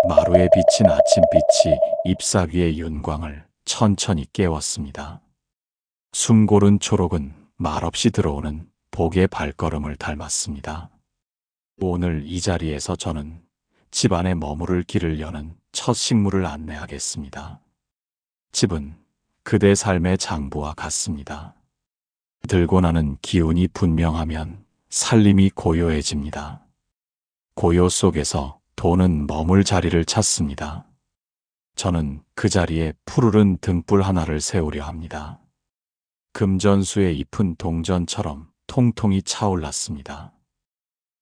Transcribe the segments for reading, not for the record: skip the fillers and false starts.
마루에 비친 아침빛이 잎사귀의 윤광을 천천히 깨웠습니다. 숨고른 초록은 말없이 들어오는 복의 발걸음을 닮았습니다. 오늘 이 자리에서 저는 집안에 머무를 길을 여는 첫 식물을 안내하겠습니다. 집은 그대 삶의 장부와 같습니다. 들고 나는 기운이 분명하면 살림이 고요해집니다. 고요 속에서 돈은 머물 자리를 찾습니다. 저는 그 자리에 푸르른 등불 하나를 세우려 합니다. 금전수의 잎은 동전처럼 통통이 차올랐습니다.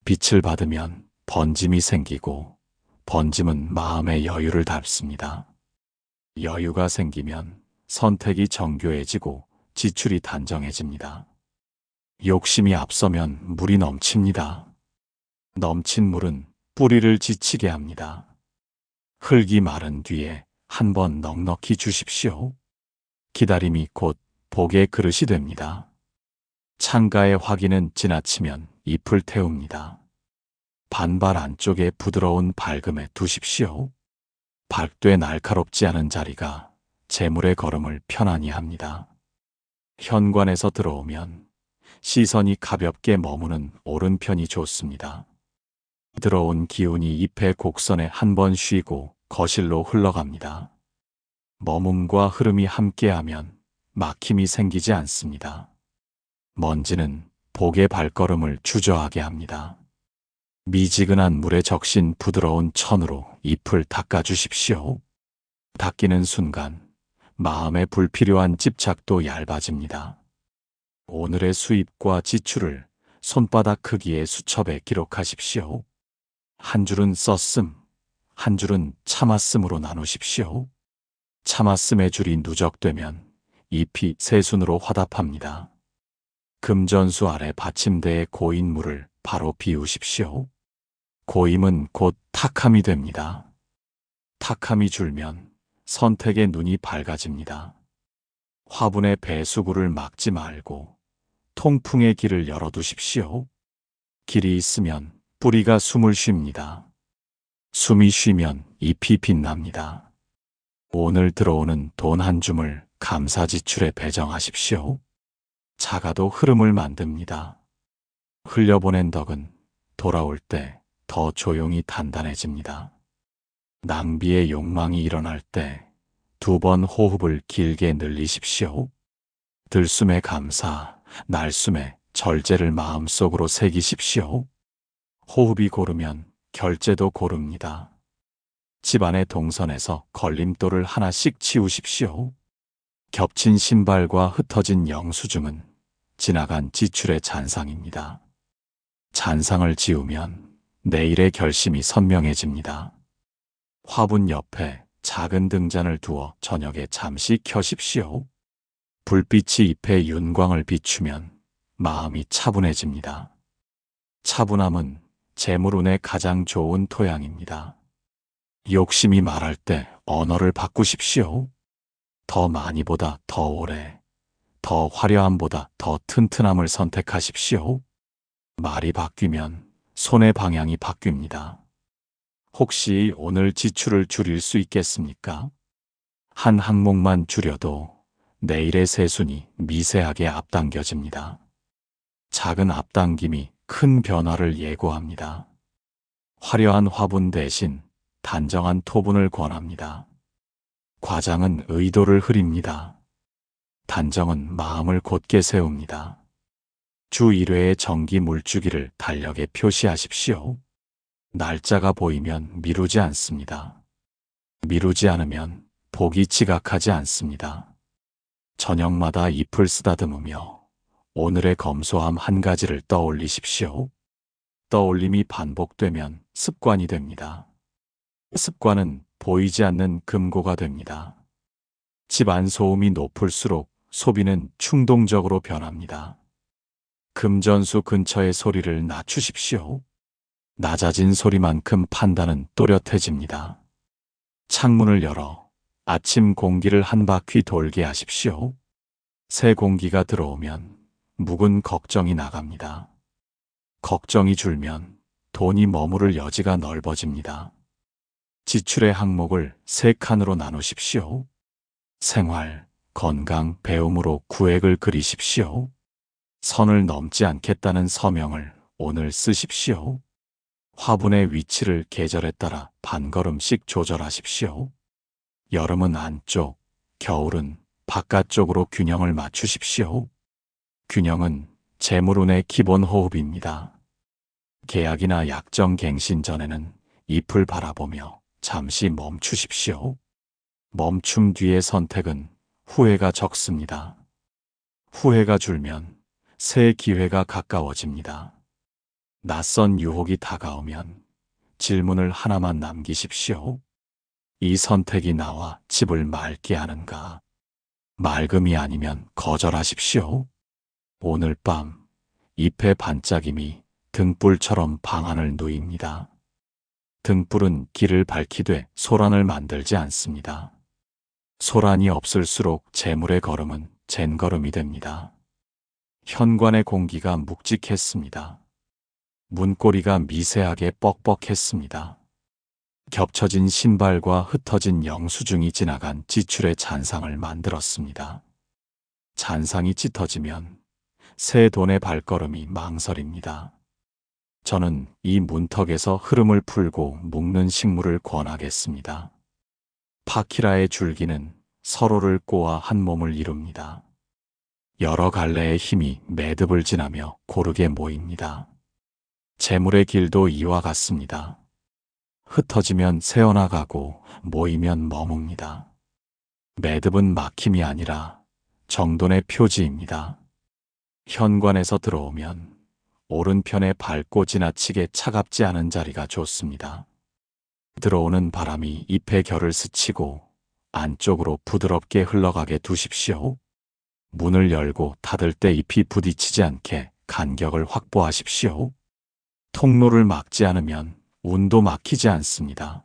빛을 받으면 번짐이 생기고 번짐은 마음의 여유를 담습니다. 여유가 생기면 선택이 정교해지고 지출이 단정해집니다. 욕심이 앞서면 물이 넘칩니다. 넘친 물은 뿌리를 지치게 합니다. 흙이 마른 뒤에 한번 넉넉히 주십시오. 기다림이 곧 복의 그릇이 됩니다. 창가의 화기는 지나치면 잎을 태웁니다. 반발 안쪽에 부드러운 밝음에 두십시오. 밝되 날카롭지 않은 자리가 재물의 걸음을 편안히 합니다. 현관에서 들어오면 시선이 가볍게 머무는 오른편이 좋습니다. 들어온 기운이 잎의 곡선에 한번 쉬고 거실로 흘러갑니다. 머금과 흐름이 함께하면 막힘이 생기지 않습니다. 먼지는 복의 발걸음을 주저하게 합니다. 미지근한 물에 적신 부드러운 천으로 잎을 닦아주십시오. 닦이는 순간 마음의 불필요한 집착도 얇아집니다. 오늘의 수입과 지출을 손바닥 크기의 수첩에 기록하십시오. 한 줄은 썼음, 한 줄은 참았음으로 나누십시오. 참았음의 줄이 누적되면 잎이 새순으로 화답합니다. 금전수 아래 받침대에 고인 물을 바로 비우십시오. 고임은 곧 탁함이 됩니다. 탁함이 줄면 선택의 눈이 밝아집니다. 화분의 배수구를 막지 말고 통풍의 길을 열어두십시오. 길이 있으면 뿌리가 숨을 쉽니다. 숨이 쉬면 잎이 빛납니다. 오늘 들어오는 돈 한 줌을 감사지출에 배정하십시오. 작아도 흐름을 만듭니다. 흘려보낸 덕은 돌아올 때 더 조용히 단단해집니다. 낭비의 욕망이 일어날 때 2번 호흡을 길게 늘리십시오. 들숨에 감사, 날숨에 절제를 마음속으로 새기십시오. 호흡이 고르면 결제도 고릅니다. 집안의 동선에서 걸림돌을 하나씩 치우십시오. 겹친 신발과 흩어진 영수증은 지나간 지출의 잔상입니다. 잔상을 지우면 내일의 결심이 선명해집니다. 화분 옆에 작은 등잔을 두어 저녁에 잠시 켜십시오. 불빛이 잎의 윤광을 비추면 마음이 차분해집니다. 차분함은 재물운의 가장 좋은 토양입니다. 욕심이 말할 때 언어를 바꾸십시오. 더 많이보다 더 오래, 더 화려함보다 더 튼튼함을 선택하십시오. 말이 바뀌면 손의 방향이 바뀝니다. 혹시 오늘 지출을 줄일 수 있겠습니까? 한 항목만 줄여도 내일의 새순이 미세하게 앞당겨집니다. 작은 앞당김이 큰 변화를 예고합니다. 화려한 화분 대신 단정한 토분을 권합니다. 과장은 의도를 흐립니다. 단정은 마음을 곧게 세웁니다. 주 1회의 정기 물주기를 달력에 표시하십시오. 날짜가 보이면 미루지 않습니다. 미루지 않으면 복이 지각하지 않습니다. 저녁마다 잎을 쓰다듬으며 오늘의 검소함 한 가지를 떠올리십시오. 떠올림이 반복되면 습관이 됩니다. 습관은 보이지 않는 금고가 됩니다. 집안 소음이 높을수록 소비는 충동적으로 변합니다. 금전수 근처의 소리를 낮추십시오. 낮아진 소리만큼 판단은 또렷해집니다. 창문을 열어 아침 공기를 한 바퀴 돌게 하십시오. 새 공기가 들어오면 묵은 걱정이 나갑니다. 걱정이 줄면 돈이 머무를 여지가 넓어집니다. 지출의 항목을 3칸으로 나누십시오. 생활, 건강, 배움으로 구획을 그리십시오. 선을 넘지 않겠다는 서명을 오늘 쓰십시오. 화분의 위치를 계절에 따라 반걸음씩 조절하십시오. 여름은 안쪽, 겨울은 바깥쪽으로 균형을 맞추십시오. 균형은 재물운의 기본 호흡입니다. 계약이나 약정 갱신 전에는 잎을 바라보며 잠시 멈추십시오. 멈춤 뒤의 선택은 후회가 적습니다. 후회가 줄면 새 기회가 가까워집니다. 낯선 유혹이 다가오면 질문을 하나만 남기십시오. 이 선택이 나와 집을 맑게 하는가? 맑음이 아니면 거절하십시오. 오늘 밤 잎의 반짝임이 등불처럼 방안을 누입니다. 등불은 길을 밝히되 소란을 만들지 않습니다. 소란이 없을수록 재물의 걸음은 젠걸음이 됩니다. 현관의 공기가 묵직했습니다. 문고리가 미세하게 뻑뻑했습니다. 겹쳐진 신발과 흩어진 영수증이 지나간 지출의 잔상을 만들었습니다. 잔상이 짙어지면 새 돈의 발걸음이 망설입니다. 저는 이 문턱에서 흐름을 풀고 묶는 식물을 권하겠습니다. 파키라의 줄기는 서로를 꼬아 한 몸을 이룹니다. 여러 갈래의 힘이 매듭을 지나며 고르게 모입니다. 재물의 길도 이와 같습니다. 흩어지면 새어나가고 모이면 머뭅니다. 매듭은 막힘이 아니라 정돈의 표지입니다. 현관에서 들어오면 오른편에 밟고 지나치게 차갑지 않은 자리가 좋습니다. 들어오는 바람이 잎의 결을 스치고 안쪽으로 부드럽게 흘러가게 두십시오. 문을 열고 닫을 때 잎이 부딪히지 않게 간격을 확보하십시오. 통로를 막지 않으면 운도 막히지 않습니다.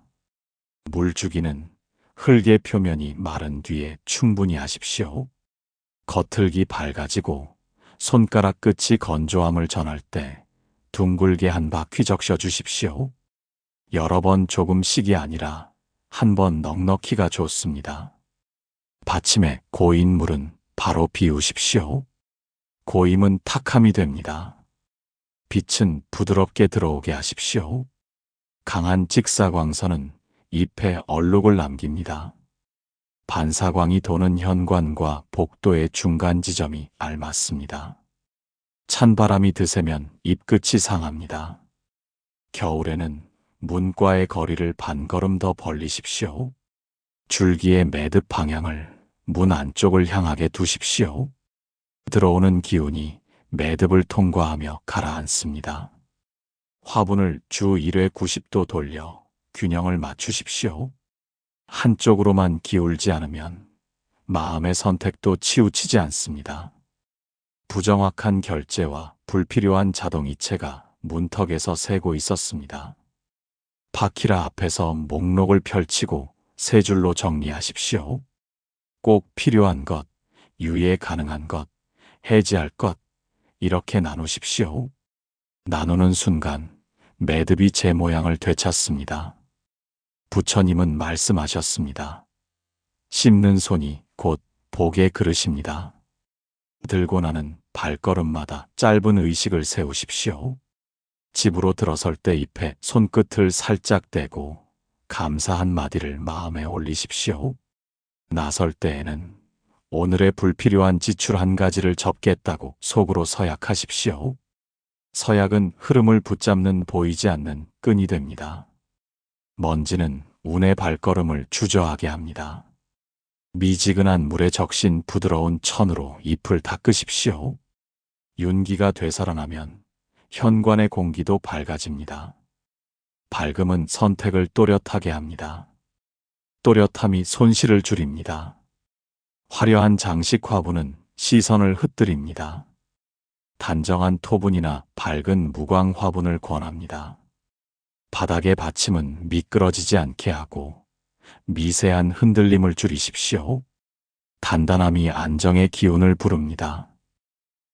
물주기는 흙의 표면이 마른 뒤에 충분히 하십시오. 겉흙이 밝아지고 손가락 끝이 건조함을 전할 때 둥글게 한 바퀴 적셔 주십시오. 여러 번 조금씩이 아니라 한 번 넉넉히가 좋습니다. 받침에 고인 물은 바로 비우십시오. 고임은 탁함이 됩니다. 빛은 부드럽게 들어오게 하십시오. 강한 직사광선은 잎에 얼룩을 남깁니다. 반사광이 도는 현관과 복도의 중간 지점이 알맞습니다. 찬바람이 드세면 잎끝이 상합니다. 겨울에는 문과의 거리를 반걸음 더 벌리십시오. 줄기의 매듭 방향을 문 안쪽을 향하게 두십시오. 들어오는 기운이 매듭을 통과하며 가라앉습니다. 화분을 주 1회 90도 돌려 균형을 맞추십시오. 한쪽으로만 기울지 않으면 마음의 선택도 치우치지 않습니다. 부정확한 결제와 불필요한 자동이체가 문턱에서 새고 있었습니다. 파키라 앞에서 목록을 펼치고 세 줄로 정리하십시오. 꼭 필요한 것, 유예 가능한 것, 해지할 것, 이렇게 나누십시오. 나누는 순간 매듭이 제 모양을 되찾습니다. 부처님은 말씀하셨습니다. 씹는 손이 곧 복의 그릇입니다. 들고 나는 발걸음마다 짧은 의식을 세우십시오. 집으로 들어설 때 잎에 손끝을 살짝 대고 감사 한마디를 마음에 올리십시오. 나설 때에는 오늘의 불필요한 지출 한 가지를 접겠다고 속으로 서약하십시오. 서약은 흐름을 붙잡는 보이지 않는 끈이 됩니다. 먼지는 운의 발걸음을 주저하게 합니다. 미지근한 물에 적신 부드러운 천으로 잎을 닦으십시오. 윤기가 되살아나면 현관의 공기도 밝아집니다. 밝음은 선택을 또렷하게 합니다. 또렷함이 손실을 줄입니다. 화려한 장식 화분은 시선을 흩뜨립니다. 단정한 토분이나 밝은 무광 화분을 권합니다. 바닥의 받침은 미끄러지지 않게 하고 미세한 흔들림을 줄이십시오. 단단함이 안정의 기운을 부릅니다.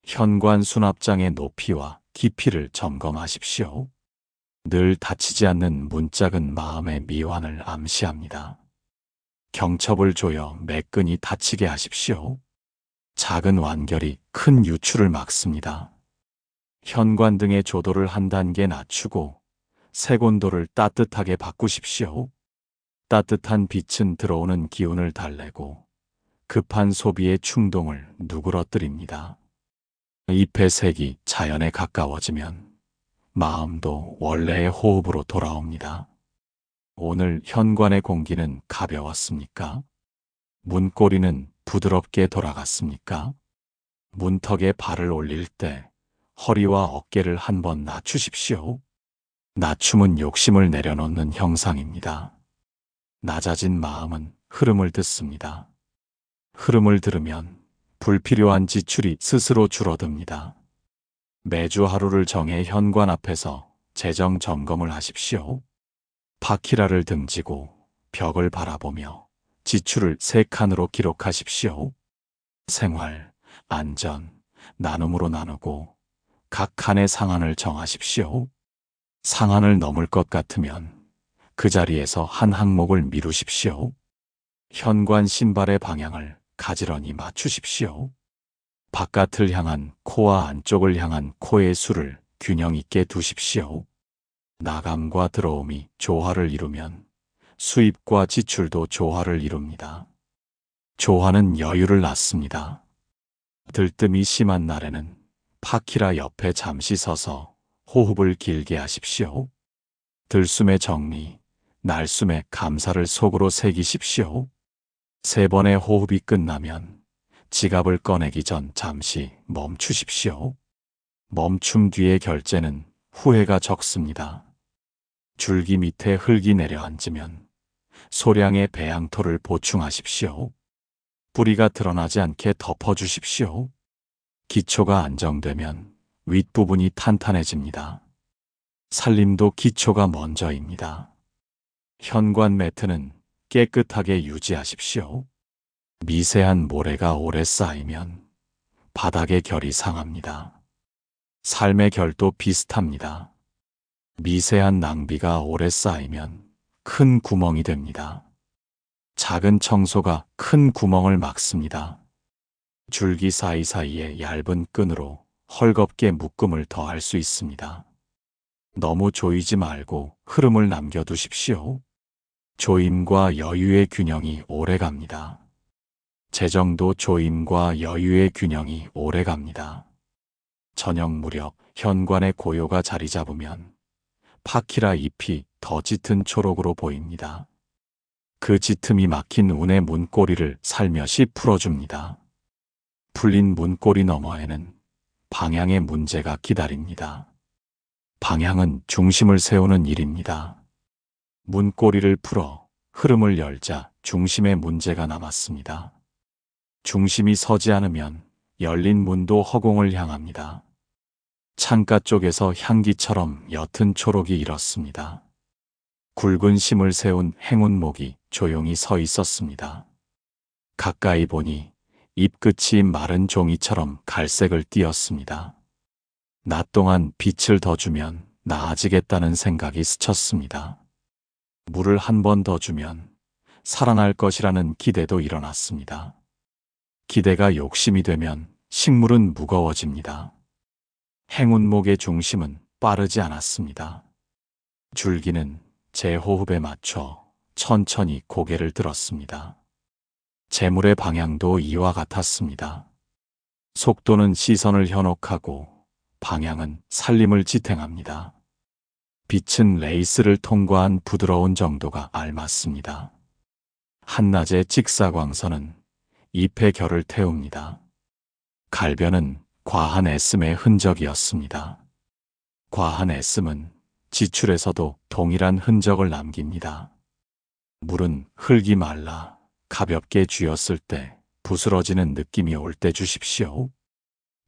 현관 수납장의 높이와 깊이를 점검하십시오. 늘 다치지 않는 문짝은 마음의 미환을 암시합니다. 경첩을 조여 매끈이 다치게 하십시오. 작은 완결이 큰 유출을 막습니다. 현관 등의 조도를 한 단계 낮추고 색온도를 따뜻하게 바꾸십시오. 따뜻한 빛은 들어오는 기운을 달래고 급한 소비의 충동을 누그러뜨립니다. 잎의 색이 자연에 가까워지면 마음도 원래의 호흡으로 돌아옵니다. 오늘 현관의 공기는 가벼웠습니까? 문고리는 부드럽게 돌아갔습니까? 문턱에 발을 올릴 때 허리와 어깨를 한번 낮추십시오. 낮춤은 욕심을 내려놓는 형상입니다. 낮아진 마음은 흐름을 듣습니다. 흐름을 들으면 불필요한 지출이 스스로 줄어듭니다. 매주 하루를 정해 현관 앞에서 재정 점검을 하십시오. 바퀴라를 등지고 벽을 바라보며 지출을 3칸으로 기록하십시오. 생활, 안전, 나눔으로 나누고 각 칸의 상한을 정하십시오. 상한을 넘을 것 같으면 그 자리에서 한 항목을 미루십시오. 현관 신발의 방향을 가지런히 맞추십시오. 바깥을 향한 코와 안쪽을 향한 코의 수를 균형 있게 두십시오. 나감과 들어옴이 조화를 이루면 수입과 지출도 조화를 이룹니다. 조화는 여유를 낳습니다. 들뜸이 심한 날에는 파키라 옆에 잠시 서서 호흡을 길게 하십시오. 들숨의 정리, 날숨의 감사를 속으로 새기십시오. 3번의 호흡이 끝나면 지갑을 꺼내기 전 잠시 멈추십시오. 멈춤 뒤의 결제는 후회가 적습니다. 줄기 밑에 흙이 내려앉으면 소량의 배양토를 보충하십시오. 뿌리가 드러나지 않게 덮어주십시오. 기초가 안정되면 윗부분이 탄탄해집니다. 살림도 기초가 먼저입니다. 현관 매트는 깨끗하게 유지하십시오. 미세한 모래가 오래 쌓이면 바닥의 결이 상합니다. 삶의 결도 비슷합니다. 미세한 낭비가 오래 쌓이면 큰 구멍이 됩니다. 작은 청소가 큰 구멍을 막습니다. 줄기 사이사이에 얇은 끈으로 헐겁게 묶음을 더할 수 있습니다. 너무 조이지 말고 흐름을 남겨두십시오. 조임과 여유의 균형이 오래갑니다. 재정도 조임과 여유의 균형이 오래갑니다. 저녁 무렵 현관에 고요가 자리 잡으면 파키라 잎이 더 짙은 초록으로 보입니다. 그 짙음이 막힌 운의 문고리를 살며시 풀어줍니다. 풀린 문고리 너머에는 방향의 문제가 기다립니다. 방향은 중심을 세우는 일입니다. 문고리를 풀어 흐름을 열자 중심의 문제가 남았습니다. 중심이 서지 않으면 열린 문도 허공을 향합니다. 창가 쪽에서 향기처럼 옅은 초록이 일었습니다. 굵은 심을 세운 행운목이 조용히 서 있었습니다. 가까이 보니 잎끝이 마른 종이처럼 갈색을 띠었습니다. 낮 동안 빛을 더 주면 나아지겠다는 생각이 스쳤습니다. 물을 한 번 더 주면 살아날 것이라는 기대도 일어났습니다. 기대가 욕심이 되면 식물은 무거워집니다. 행운목의 중심은 빠르지 않았습니다. 줄기는 제 호흡에 맞춰 천천히 고개를 들었습니다. 재물의 방향도 이와 같았습니다. 속도는 시선을 현혹하고 방향은 살림을 지탱합니다. 빛은 레이스를 통과한 부드러운 정도가 알맞습니다. 한낮의 직사광선은 잎의 결을 태웁니다. 갈변은 과한 애씀의 흔적이었습니다. 과한 애씀은 지출에서도 동일한 흔적을 남깁니다. 물은 흙이 말라 가볍게 쥐었을 때 부스러지는 느낌이 올 때 주십시오.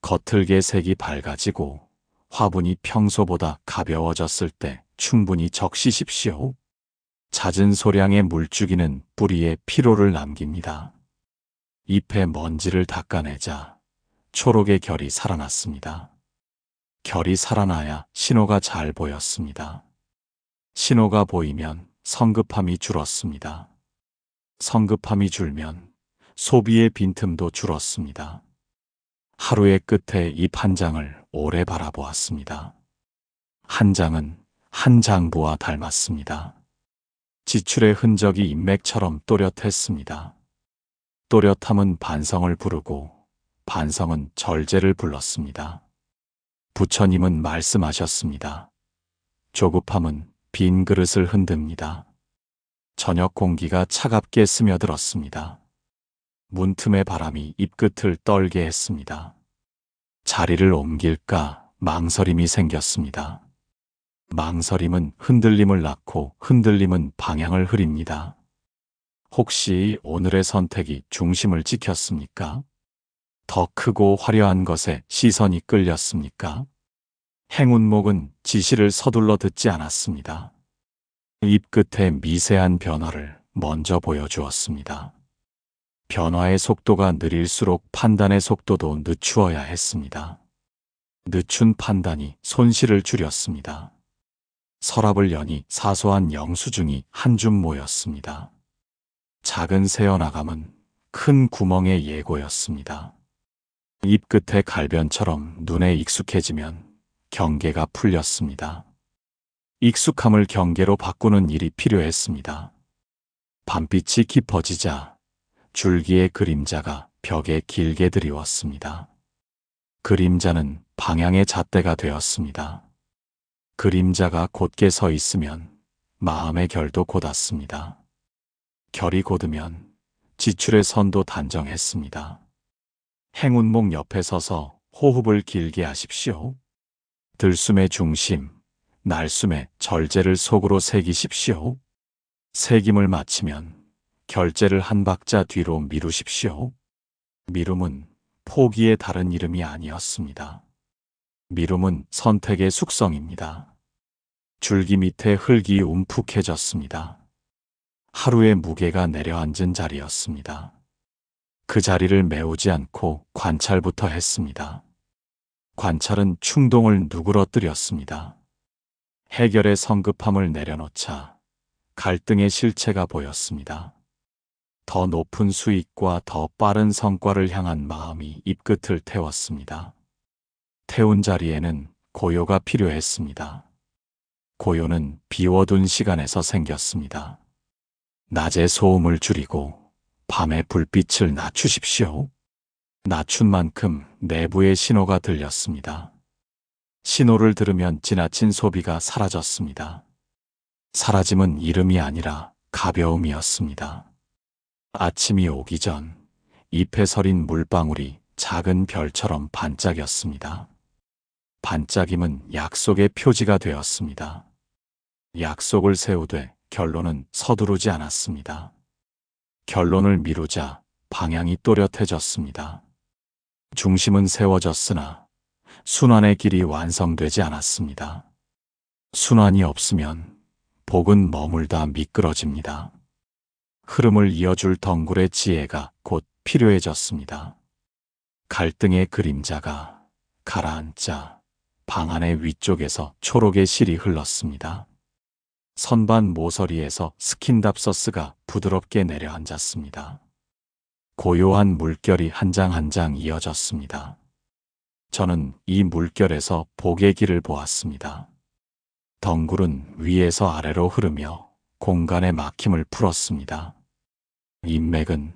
겉흙의 색이 밝아지고 화분이 평소보다 가벼워졌을 때 충분히 적시십시오. 잦은 소량의 물주기는 뿌리에 피로를 남깁니다. 잎의 먼지를 닦아내자 초록의 결이 살아났습니다. 결이 살아나야 신호가 잘 보였습니다. 신호가 보이면 성급함이 줄었습니다. 성급함이 줄면 소비의 빈틈도 줄었습니다. 하루의 끝에 잎 한 장을 오래 바라보았습니다. 한 장은 한 장부와 닮았습니다. 지출의 흔적이 인맥처럼 또렷했습니다. 또렷함은 반성을 부르고 반성은 절제를 불렀습니다. 부처님은 말씀하셨습니다. 조급함은 빈 그릇을 흔듭니다. 저녁 공기가 차갑게 스며들었습니다. 문틈의 바람이 입끝을 떨게 했습니다. 자리를 옮길까 망설임이 생겼습니다. 망설임은 흔들림을 낳고 흔들림은 방향을 흐립니다. 혹시 오늘의 선택이 중심을 지켰습니까? 더 크고 화려한 것에 시선이 끌렸습니까? 행운목은 지시를 서둘러 듣지 않았습니다. 입끝의 미세한 변화를 먼저 보여주었습니다. 변화의 속도가 느릴수록 판단의 속도도 늦추어야 했습니다. 늦춘 판단이 손실을 줄였습니다. 서랍을 여니 사소한 영수증이 한 줌 모였습니다. 작은 새어나감은 큰 구멍의 예고였습니다. 입끝의 갈변처럼 눈에 익숙해지면 경계가 풀렸습니다. 익숙함을 경계로 바꾸는 일이 필요했습니다. 밤빛이 깊어지자 줄기의 그림자가 벽에 길게 드리웠습니다. 그림자는 방향의 잣대가 되었습니다. 그림자가 곧게 서 있으면 마음의 결도 곧았습니다. 결이 곧으면 지출의 선도 단정했습니다. 행운목 옆에 서서 호흡을 길게 하십시오. 들숨의 중심, 날숨의 절제를 속으로 새기십시오. 새김을 마치면 결제를 한 박자 뒤로 미루십시오. 미룸은 포기의 다른 이름이 아니었습니다. 미룸은 선택의 숙성입니다. 줄기 밑에 흙이 움푹해졌습니다. 하루의 무게가 내려앉은 자리였습니다. 그 자리를 메우지 않고 관찰부터 했습니다. 관찰은 충동을 누그러뜨렸습니다. 해결의 성급함을 내려놓자 갈등의 실체가 보였습니다. 더 높은 수익과 더 빠른 성과를 향한 마음이 입끝을 태웠습니다. 태운 자리에는 고요가 필요했습니다. 고요는 비워둔 시간에서 생겼습니다. 낮의 소음을 줄이고 밤의 불빛을 낮추십시오. 낮춘 만큼 내부의 신호가 들렸습니다. 신호를 들으면 지나친 소비가 사라졌습니다. 사라짐은 이름이 아니라 가벼움이었습니다. 아침이 오기 전 잎에 서린 물방울이 작은 별처럼 반짝였습니다. 반짝임은 약속의 표지가 되었습니다. 약속을 세우되 결론은 서두르지 않았습니다. 결론을 미루자 방향이 또렷해졌습니다. 중심은 세워졌으나 순환의 길이 완성되지 않았습니다. 순환이 없으면 복은 머물다 미끄러집니다. 흐름을 이어줄 덩굴의 지혜가 곧 필요해졌습니다. 갈등의 그림자가 가라앉자 방 안의 위쪽에서 초록의 실이 흘렀습니다. 선반 모서리에서 스킨답서스가 부드럽게 내려앉았습니다. 고요한 물결이 한 장 한 장 이어졌습니다. 저는 이 물결에서 복의 길을 보았습니다. 덩굴은 위에서 아래로 흐르며 공간의 막힘을 풀었습니다. 인맥은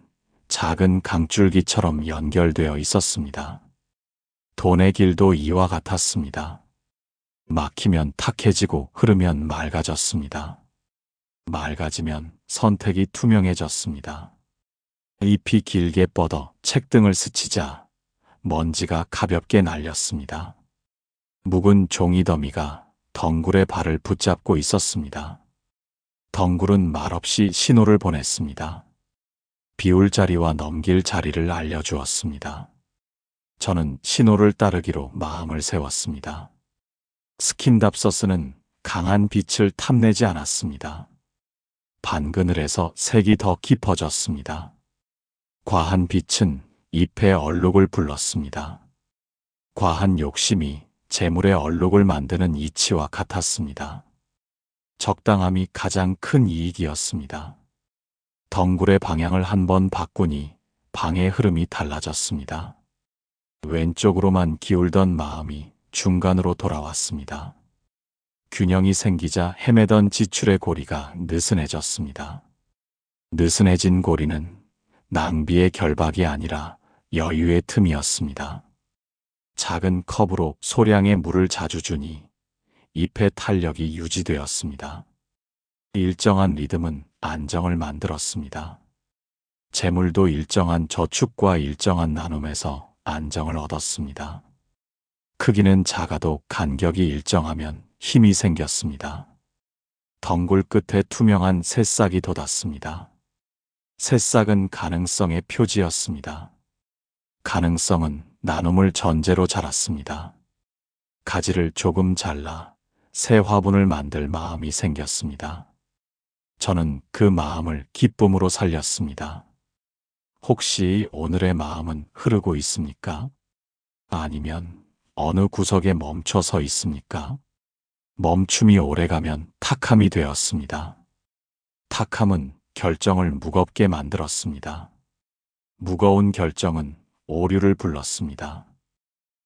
작은 강줄기처럼 연결되어 있었습니다. 돈의 길도 이와 같았습니다. 막히면 탁해지고 흐르면 맑아졌습니다. 맑아지면 선택이 투명해졌습니다. 잎이 길게 뻗어 책등을 스치자 먼지가 가볍게 날렸습니다. 묵은 종이 더미가 덩굴의 발을 붙잡고 있었습니다. 덩굴은 말없이 신호를 보냈습니다. 비울 자리와 넘길 자리를 알려주었습니다. 저는 신호를 따르기로 마음을 세웠습니다. 스킨답서스는 강한 빛을 탐내지 않았습니다. 반그늘에서 색이 더 깊어졌습니다. 과한 빛은 잎의 얼룩을 불렀습니다. 과한 욕심이 재물의 얼룩을 만드는 이치와 같았습니다. 적당함이 가장 큰 이익이었습니다. 덩굴의 방향을 한번 바꾸니 방의 흐름이 달라졌습니다. 왼쪽으로만 기울던 마음이 중간으로 돌아왔습니다. 균형이 생기자 헤매던 지출의 고리가 느슨해졌습니다. 느슨해진 고리는 낭비의 결박이 아니라 여유의 틈이었습니다. 작은 컵으로 소량의 물을 자주 주니 잎의 탄력이 유지되었습니다. 일정한 리듬은 안정을 만들었습니다. 재물도 일정한 저축과 일정한 나눔에서 안정을 얻었습니다. 크기는 작아도 간격이 일정하면 힘이 생겼습니다. 덩굴 끝에 투명한 새싹이 돋았습니다. 새싹은 가능성의 표지였습니다. 가능성은 나눔을 전제로 자랐습니다. 가지를 조금 잘라 새 화분을 만들 마음이 생겼습니다. 저는 그 마음을 기쁨으로 살렸습니다. 혹시 오늘의 마음은 흐르고 있습니까? 아니면 어느 구석에 멈춰 서 있습니까? 멈춤이 오래가면 탁함이 되었습니다. 탁함은 결정을 무겁게 만들었습니다. 무거운 결정은 오류를 불렀습니다.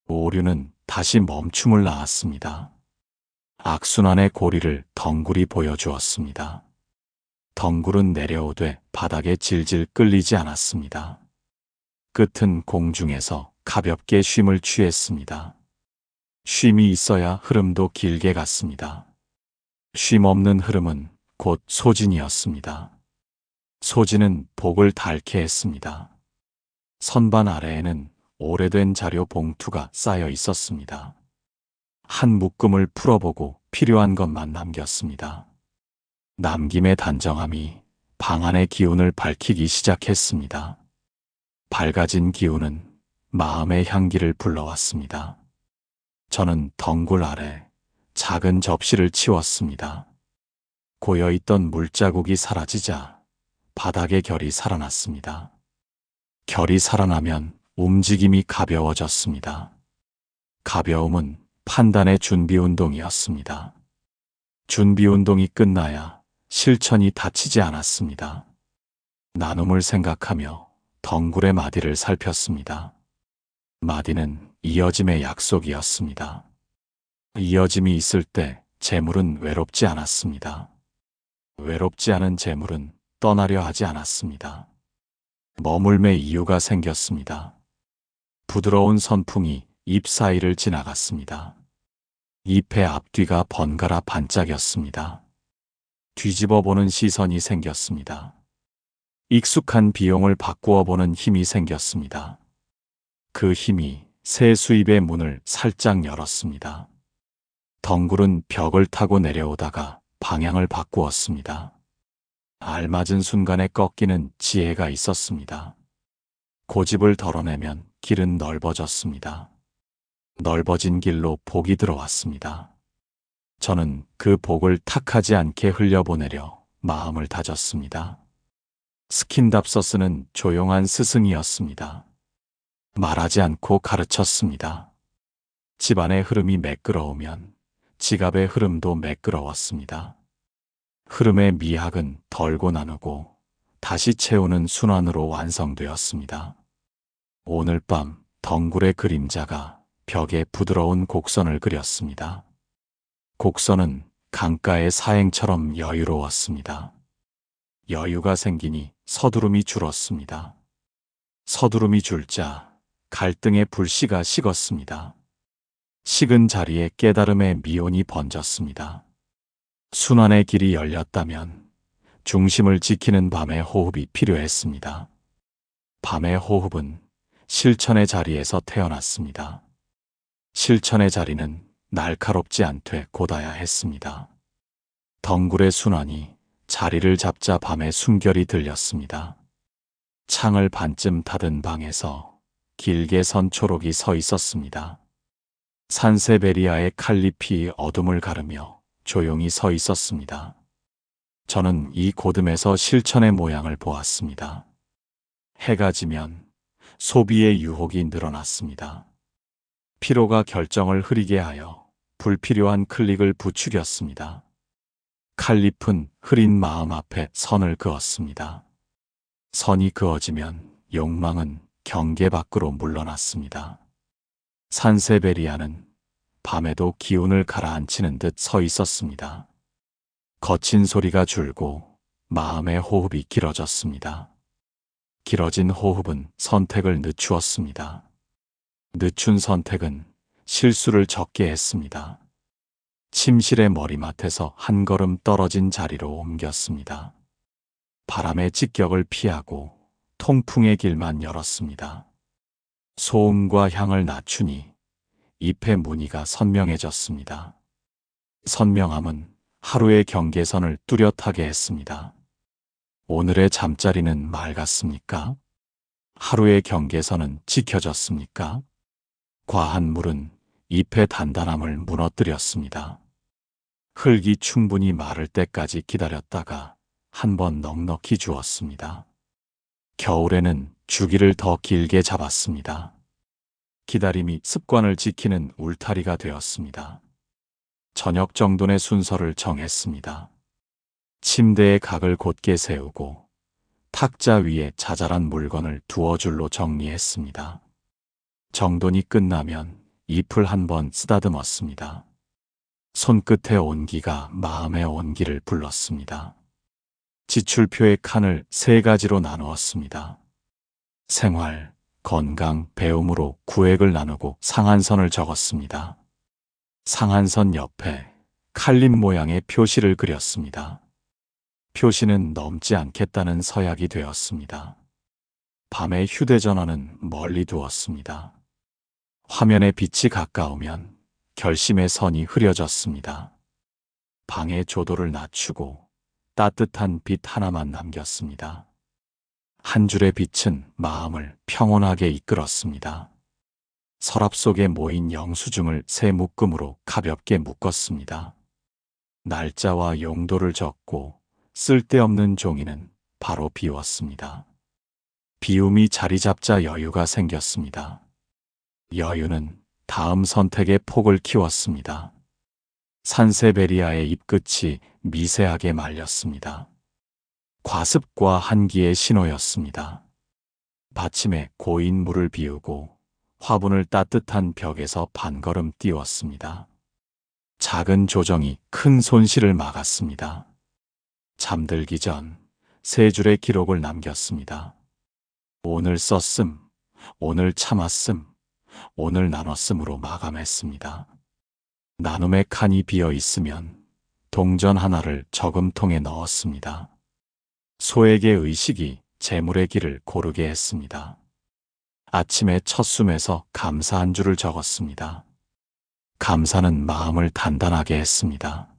오류는 다시 멈춤을 낳았습니다. 악순환의 고리를 덩굴이 보여주었습니다. 덩굴은 내려오되 바닥에 질질 끌리지 않았습니다. 끝은 공중에서 가볍게 쉼을 취했습니다. 쉼이 있어야 흐름도 길게 갔습니다. 쉼 없는 흐름은 곧 소진이었습니다. 소진은 복을 닳게 했습니다. 선반 아래에는 오래된 자료 봉투가 쌓여 있었습니다. 한 묶음을 풀어보고 필요한 것만 남겼습니다. 남김의 단정함이 방 안의 기운을 밝히기 시작했습니다. 밝아진 기운은 마음의 향기를 불러왔습니다. 저는 덩굴 아래 작은 접시를 치웠습니다. 고여있던 물자국이 사라지자 바닥의 결이 살아났습니다. 결이 살아나면 움직임이 가벼워졌습니다. 가벼움은 판단의 준비운동이었습니다. 준비운동이 끝나야 실천이 닫히지 않았습니다. 나눔을 생각하며 덩굴의 마디를 살폈습니다. 마디는 이어짐의 약속이었습니다. 이어짐이 있을 때 재물은 외롭지 않았습니다. 외롭지 않은 재물은 떠나려 하지 않았습니다. 머물매 이유가 생겼습니다. 부드러운 선풍이 잎 사이를 지나갔습니다. 잎의 앞뒤가 번갈아 반짝였습니다. 뒤집어 보는 시선이 생겼습니다. 익숙한 비용을 바꾸어 보는 힘이 생겼습니다. 그 힘이 새 수입의 문을 살짝 열었습니다. 덩굴은 벽을 타고 내려오다가 방향을 바꾸었습니다. 알맞은 순간에 꺾이는 지혜가 있었습니다. 고집을 덜어내면 길은 넓어졌습니다. 넓어진 길로 복이 들어왔습니다. 저는 그 복을 탁하지 않게 흘려보내려 마음을 다졌습니다. 스킨답서스는 조용한 스승이었습니다. 말하지 않고 가르쳤습니다. 집안의 흐름이 매끄러우면 지갑의 흐름도 매끄러웠습니다. 흐름의 미학은 덜고 나누고 다시 채우는 순환으로 완성되었습니다. 오늘 밤 덩굴의 그림자가 벽에 부드러운 곡선을 그렸습니다. 곡선은 강가의 사행처럼 여유로웠습니다. 여유가 생기니 서두름이 줄었습니다. 서두름이 줄자 갈등의 불씨가 식었습니다. 식은 자리에 깨달음의 미온이 번졌습니다. 순환의 길이 열렸다면 중심을 지키는 밤의 호흡이 필요했습니다. 밤의 호흡은 실천의 자리에서 태어났습니다. 실천의 자리는 날카롭지 않되 곧아야 했습니다. 덩굴의 순환이 자리를 잡자 밤의 숨결이 들렸습니다. 창을 반쯤 닫은 방에서 길게 선 초록이 서 있었습니다. 산세베리아의 칼잎이 어둠을 가르며 조용히 서 있었습니다. 저는 이 고듬에서 실천의 모양을 보았습니다. 해가 지면 소비의 유혹이 늘어났습니다. 피로가 결정을 흐리게 하여 불필요한 클릭을 부추겼습니다. 칼잎은 흐린 마음 앞에 선을 그었습니다. 선이 그어지면 욕망은 경계 밖으로 물러났습니다. 산세베리아는 밤에도 기운을 가라앉히는 듯 서 있었습니다. 거친 소리가 줄고 마음의 호흡이 길어졌습니다. 길어진 호흡은 선택을 늦추었습니다. 늦춘 선택은 실수를 적게 했습니다. 침실의 머리맡에서 한 걸음 떨어진 자리로 옮겼습니다. 바람의 직격을 피하고 통풍의 길만 열었습니다. 소음과 향을 낮추니 잎의 무늬가 선명해졌습니다. 선명함은 하루의 경계선을 뚜렷하게 했습니다. 오늘의 잠자리는 맑았습니까? 하루의 경계선은 지켜졌습니까? 과한 물은 잎의 단단함을 무너뜨렸습니다. 흙이 충분히 마를 때까지 기다렸다가 한 번 넉넉히 주었습니다. 겨울에는 주기를 더 길게 잡았습니다. 기다림이 습관을 지키는 울타리가 되었습니다. 저녁 정돈의 순서를 정했습니다. 침대의 각을 곧게 세우고 탁자 위에 자잘한 물건을 두어 줄로 정리했습니다. 정돈이 끝나면 잎을 한번 쓰다듬었습니다. 손끝의 온기가 마음의 온기를 불렀습니다. 지출표의 칸을 3가지로 나누었습니다. 생활, 건강, 배움으로 구획을 나누고 상한선을 적었습니다. 상한선 옆에 칼림 모양의 표시를 그렸습니다. 표시는 넘지 않겠다는 서약이 되었습니다. 밤에 휴대전화는 멀리 두었습니다. 화면에 빛이 가까우면 결심의 선이 흐려졌습니다. 방의 조도를 낮추고 따뜻한 빛 하나만 남겼습니다. 한 줄의 빛은 마음을 평온하게 이끌었습니다. 서랍 속에 모인 영수증을 새 묶음으로 가볍게 묶었습니다. 날짜와 용도를 적고 쓸데없는 종이는 바로 비웠습니다. 비움이 자리 잡자 여유가 생겼습니다. 여유는 다음 선택의 폭을 키웠습니다. 산세베리아의 잎끝이 미세하게 말렸습니다. 과습과 한기의 신호였습니다. 받침에 고인 물을 비우고 화분을 따뜻한 벽에서 반걸음 띄웠습니다. 작은 조정이 큰 손실을 막았습니다. 잠들기 전 3줄의 기록을 남겼습니다. 오늘 썼음, 오늘 참았음, 오늘 나눴음으로 마감했습니다. 나눔의 칸이 비어 있으면 동전 하나를 저금통에 넣었습니다. 소에게 의식이 재물의 길을 고르게 했습니다. 아침에 첫 숨에서 감사 한 줄을 적었습니다. 감사는 마음을 단단하게 했습니다.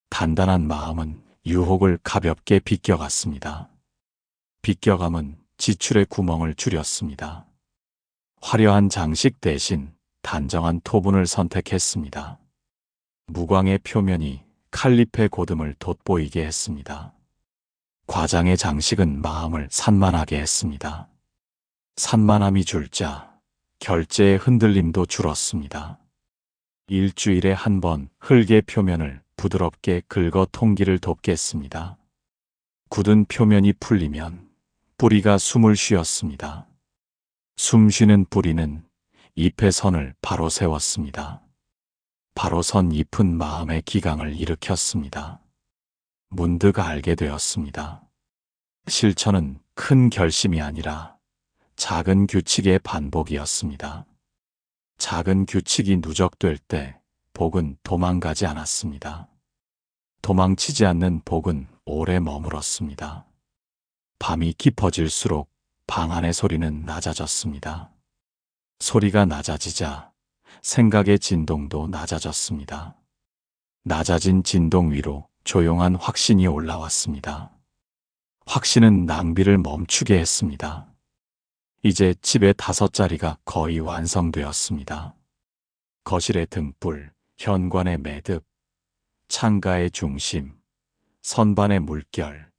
단단한 마음은 유혹을 가볍게 비껴갔습니다. 비껴감은 지출의 구멍을 줄였습니다. 화려한 장식 대신 단정한 토분을 선택했습니다. 무광의 표면이 칼잎의 고듬을 돋보이게 했습니다. 과장의 장식은 마음을 산만하게 했습니다. 산만함이 줄자 결제의 흔들림도 줄었습니다. 일주일에 한 번 흙의 표면을 부드럽게 긁어 통기를 돕겠습니다. 굳은 표면이 풀리면 뿌리가 숨을 쉬었습니다. 숨 쉬는 뿌리는 잎의 선을 바로 세웠습니다. 바로 선 잎은 마음의 기강을 일으켰습니다. 문득 알게 되었습니다. 실천은 큰 결심이 아니라 작은 규칙의 반복이었습니다. 작은 규칙이 누적될 때 복은 도망가지 않았습니다. 도망치지 않는 복은 오래 머물었습니다. 밤이 깊어질수록 방 안의 소리는 낮아졌습니다. 소리가 낮아지자 생각의 진동도 낮아졌습니다. 낮아진 진동 위로 조용한 확신이 올라왔습니다. 확신은 낭비를 멈추게 했습니다. 이제 집의 5자리가 거의 완성되었습니다. 거실의 등불, 현관의 매듭, 창가의 중심, 선반의 물결,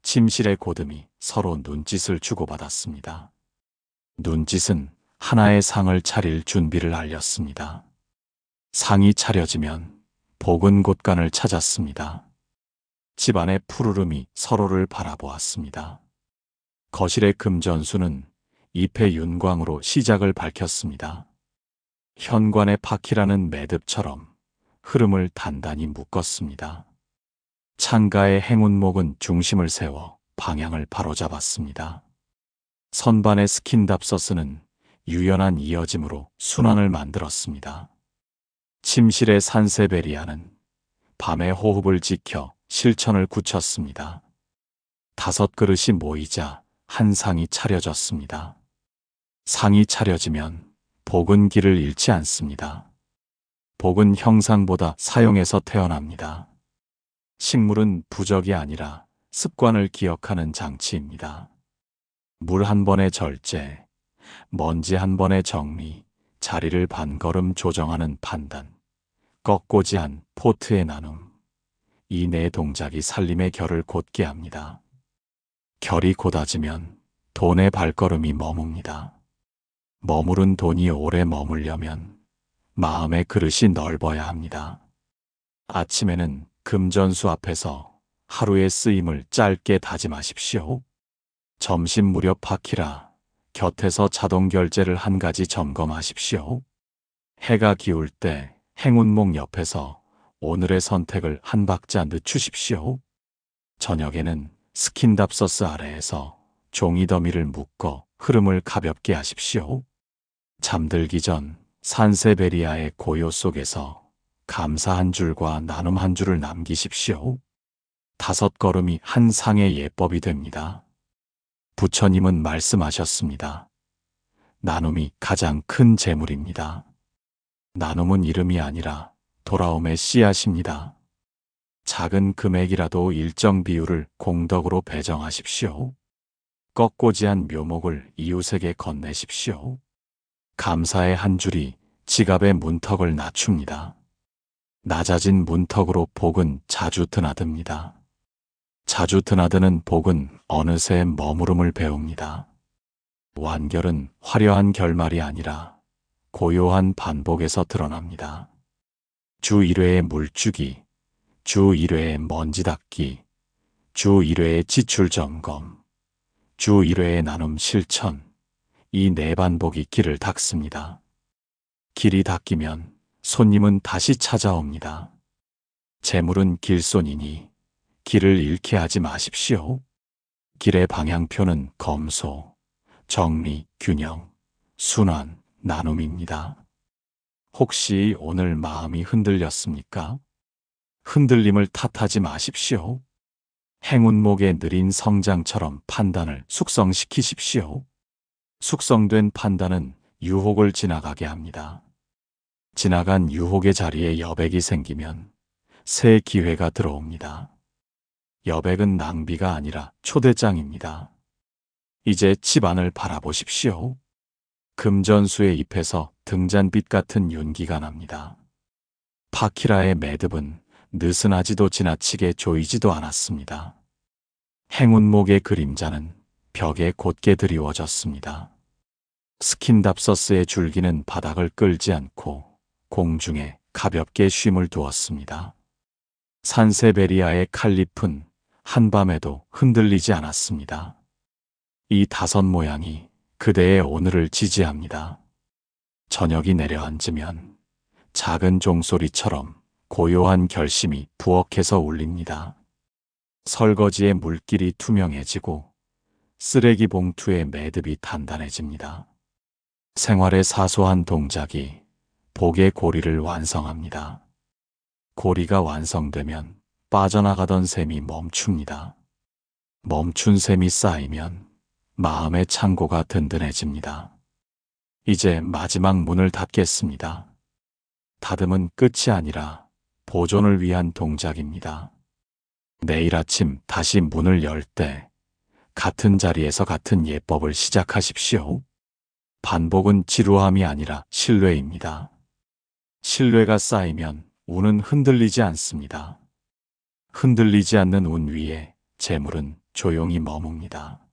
침실의 고듬이 서로 눈짓을 주고받았습니다. 눈짓은 하나의 상을 차릴 준비를 알렸습니다. 상이 차려지면 복은 곳간을 찾았습니다. 집안의 푸르름이 서로를 바라보았습니다. 거실의 금전수는 잎의 윤광으로 시작을 밝혔습니다. 현관의 파키라는 매듭처럼 흐름을 단단히 묶었습니다. 창가의 행운목은 중심을 세워 방향을 바로잡았습니다. 선반의 스킨답서스는 유연한 이어짐으로 순환을 만들었습니다. 침실의 산세베리아는 밤의 호흡을 지켜 실천을 굳혔습니다. 5 그릇이 모이자 한 상이 차려졌습니다. 상이 차려지면 복은 길을 잃지 않습니다. 복은 형상보다 사용에서 태어납니다. 식물은 부적이 아니라 습관을 기억하는 장치입니다. 물 한 번의 절제, 먼지 한 번의 정리, 자리를 반걸음 조정하는 판단, 꺾고지한 포트의 나눔. 이 네 동작이 살림의 결을 곧게 합니다. 결이 곧아지면 돈의 발걸음이 머뭅니다. 머무른 돈이 오래 머물려면 마음의 그릇이 넓어야 합니다. 아침에는 금전수 앞에서 하루의 쓰임을 짧게 다짐하십시오. 점심 무렵 파키라 곁에서 자동 결제를 한 가지 점검하십시오. 해가 기울 때 행운목 옆에서 오늘의 선택을 한 박자 늦추십시오. 저녁에는 스킨답서스 아래에서 종이 더미를 묶어 흐름을 가볍게 하십시오. 잠들기 전 산세베리아의 고요 속에서 감사 한 줄과 나눔 한 줄을 남기십시오. 5 걸음이 한 상의 예법이 됩니다. 부처님은 말씀하셨습니다. 나눔이 가장 큰 재물입니다. 나눔은 이름이 아니라 돌아옴의 씨앗입니다. 작은 금액이라도 일정 비율을 공덕으로 배정하십시오. 꺾고지한 묘목을 이웃에게 건네십시오. 감사의 한 줄이 지갑의 문턱을 낮춥니다. 낮아진 문턱으로 복은 자주 드나듭니다. 자주 드나드는 복은 어느새 머무름을 배웁니다. 완결은 화려한 결말이 아니라 고요한 반복에서 드러납니다. 주 1회의 물주기, 주 1회의 먼지 닦기, 주 1회의 지출 점검, 주 1회의 나눔 실천, 이 4반복이 길을 닦습니다. 길이 닦이면 손님은 다시 찾아옵니다. 재물은 길손이니 길을 잃게 하지 마십시오. 길의 방향표는 검소, 정리, 균형, 순환, 나눔입니다. 혹시 오늘 마음이 흔들렸습니까? 흔들림을 탓하지 마십시오. 행운목의 느린 성장처럼 판단을 숙성시키십시오. 숙성된 판단은 유혹을 지나가게 합니다. 지나간 유혹의 자리에 여백이 생기면 새 기회가 들어옵니다. 여백은 낭비가 아니라 초대장입니다. 이제 집안을 바라보십시오. 금전수의 잎에서 등잔빛 같은 윤기가 납니다. 파키라의 매듭은 느슨하지도 지나치게 조이지도 않았습니다. 행운목의 그림자는 벽에 곧게 드리워졌습니다. 스킨답서스의 줄기는 바닥을 끌지 않고 공중에 가볍게 쉼을 두었습니다. 산세베리아의 칼잎은 한밤에도 흔들리지 않았습니다. 이 5 모양이 그대의 오늘을 지지합니다. 저녁이 내려앉으면 작은 종소리처럼 고요한 결심이 부엌에서 울립니다. 설거지의 물길이 투명해지고 쓰레기 봉투의 매듭이 단단해집니다. 생활의 사소한 동작이 복의 고리를 완성합니다. 고리가 완성되면 빠져나가던 셈이 멈춥니다. 멈춘 셈이 쌓이면 마음의 창고가 든든해집니다. 이제 마지막 문을 닫겠습니다. 닫음은 끝이 아니라 보존을 위한 동작입니다. 내일 아침 다시 문을 열 때 같은 자리에서 같은 예법을 시작하십시오. 반복은 지루함이 아니라 신뢰입니다. 신뢰가 쌓이면 운은 흔들리지 않습니다. 흔들리지 않는 운 위에 재물은 조용히 머뭅니다.